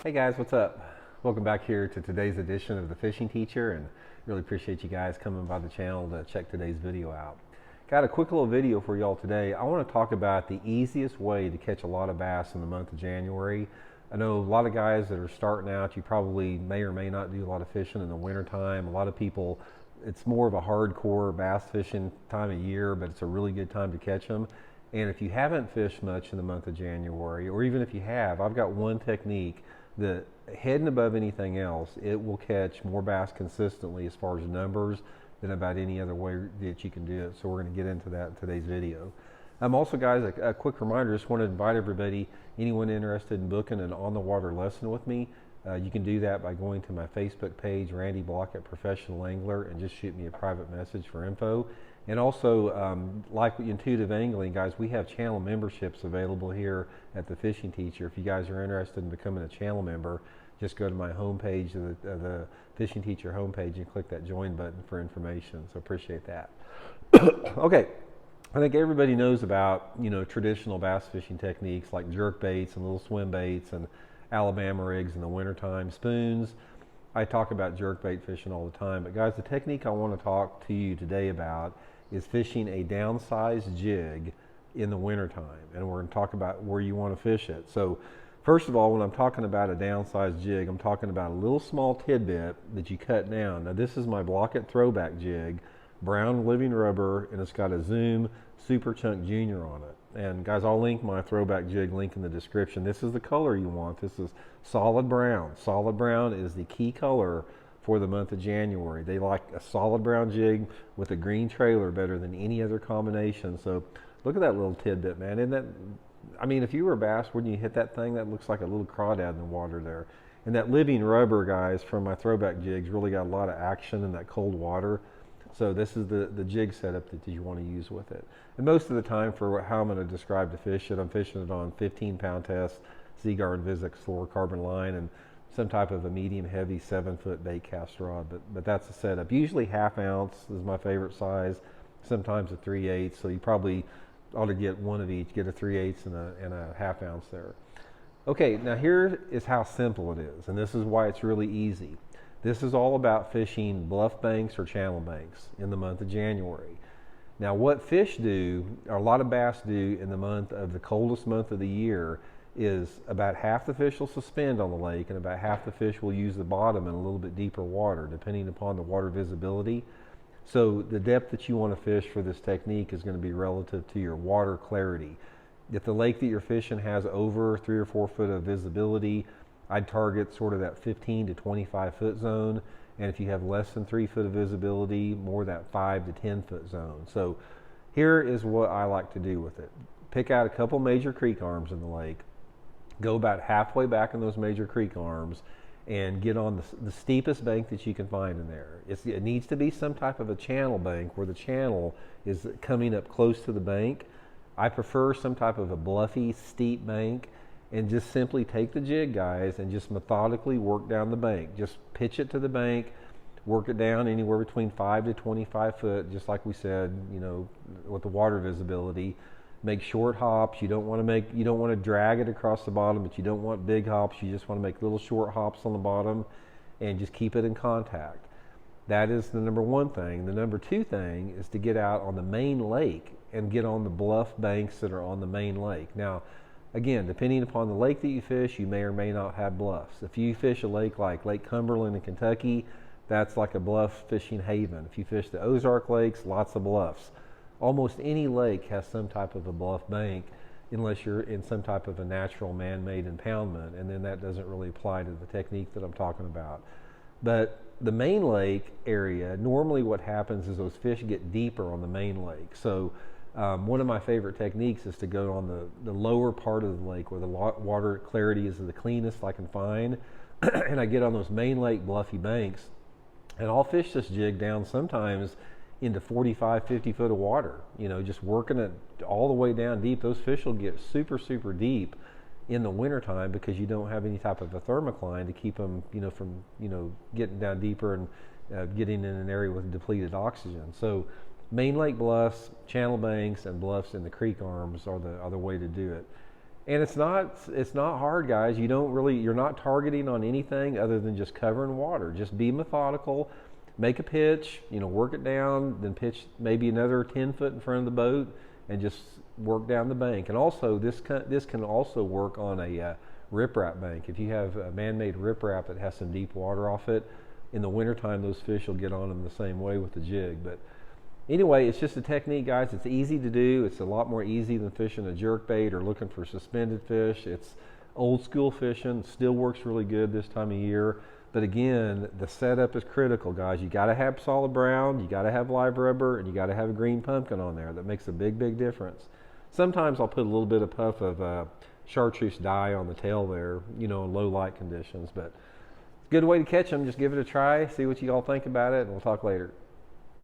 Hey guys, what's up? Welcome back here to today's edition of The Fishing Teacher, and really appreciate you guys coming by the channel to check today's video out. Got a quick little video for y'all today. I want to talk about the easiest way to catch a lot of bass in the month of January. I know a lot of guys that are starting out, you probably may or may not do a lot of fishing in the wintertime. A lot of people, it's more of a hardcore bass fishing time of year, but it's a really good time to catch them. And if you haven't fished much in the month of January, or even if you have, I've got one technique that, head and above anything else, it will catch more bass consistently as far as numbers than about any other way that you can do it. So we're going to get into that in today's video. Also, guys, a quick reminder, just want to invite everybody, anyone interested in booking an on-the-water lesson with me, you can do that by going to my Facebook page, Randy Blaukat Professional Angler, and just shoot me a private message for info. And also, like Intuitive Angling, guys, we have channel memberships available here at The Fishing Teacher. If you guys are interested in becoming a channel member, just go to my homepage, the Fishing Teacher homepage, and click that join button for information. So appreciate that. Okay, I think everybody knows about, traditional bass fishing techniques like jerk baits and little swim baits and Alabama rigs in the wintertime, spoons. I talk about jerk bait fishing all the time, but guys, the technique I want to talk to you today about is fishing a downsized jig in the wintertime, and we're going to talk about where you want to fish it. So first of all, when I'm talking about a downsized jig, I'm talking about a little small tidbit that you cut down. Now this is my Blaukat throwback jig, brown living rubber, and it's got a Zoom Super Chunk Junior on it. And guys, I'll link my throwback jig link in the description. This is the color you want. This is solid brown. Solid brown is the key color for the month of January. They like a solid brown jig with a green trailer better than any other combination. So look at that little tidbit, man. Isn't that, I mean, if you were a bass, wouldn't you hit that thing? That looks like a little crawdad in the water there. And that living rubber, guys, from my throwback jigs really got a lot of action in that cold water. So this is the jig setup that you want to use with it. And most of the time, for how I'm going to describe to fish it, I'm fishing it on 15-pound test, Seaguar and Vizix fluorocarbon line, and some type of a medium heavy 7-foot bait cast rod, but that's the setup. Usually ½ ounce is my favorite size, sometimes a 3/8, so you probably ought to get one of each, get a 3/8 and a ½ ounce there. Okay, now here is how simple it is, and this is why it's really easy. This is all about fishing bluff banks or channel banks in the month of January. Now what fish do, or a lot of bass do in the month of the coldest month of the year, is about half the fish will suspend on the lake and about half the fish will use the bottom in a little bit deeper water, depending upon the water visibility. So the depth that you want to fish for this technique is going to be relative to your water clarity. If the lake that you're fishing has over 3 or 4 foot of visibility, I'd target sort of that 15 to 25 foot zone. And if you have less than 3 foot of visibility, more that 5 to 10 foot zone. So here is what I like to do with it. Pick out a couple major creek arms in the lake, go about halfway back in those major creek arms, and get on the steepest bank that you can find in there. It needs to be some type of a channel bank where the channel is coming up close to the bank. I prefer some type of a bluffy, steep bank, and just simply take the jig, guys, and just methodically work down the bank. Just pitch it to the bank, work it down anywhere between 5 to 25 foot, just like we said, with the water visibility. Make short hops. You don't want to drag it across the bottom, but you don't want big hops. You just want to make little short hops on the bottom and just keep it in contact. That is the number one thing. The number two thing is to get out on the main lake and get on the bluff banks that are on the main lake. Now, again, depending upon the lake that you fish, you may or may not have bluffs. If you fish a lake like Lake Cumberland in Kentucky, that's like a bluff fishing haven. If you fish the Ozark lakes, lots of bluffs. Almost any lake has some type of a bluff bank, unless you're in some type of a natural man-made impoundment, and then that doesn't really apply to the technique that I'm talking about. But the main lake area, normally what happens is those fish get deeper on the main lake. So one of my favorite techniques is to go on the lower part of the lake where the water clarity is the cleanest I can find, and I get on those main lake bluffy banks, and I'll fish this jig down sometimes into 45, 50 foot of water, just working it all the way down deep. Those fish will get super, super deep in the wintertime because you don't have any type of a thermocline to keep them, from, getting down deeper and getting in an area with depleted oxygen. So main lake bluffs, channel banks, and bluffs in the creek arms are the way to do it. And it's not hard, guys. You're not targeting on anything other than just covering water. Just be methodical, make a pitch, work it down, then pitch maybe another 10 foot in front of the boat, and just work down the bank. And also, this can also work on a riprap bank. If you have a man-made riprap that has some deep water off it, in the wintertime those fish will get on them the same way with the jig. But anyway, it's just a technique, guys. It's easy to do. It's a lot more easy than fishing a jerkbait or looking for suspended fish. It's old school fishing. Still works really good this time of year. But again, the setup is critical, guys. You got to have solid brown, you got to have live rubber, and you got to have a green pumpkin on there. That makes a big, big difference. Sometimes I'll put a little bit of puff of chartreuse dye on the tail there, in low light conditions. But it's a good way to catch them. Just give it a try. See what you all think about it, and we'll talk later.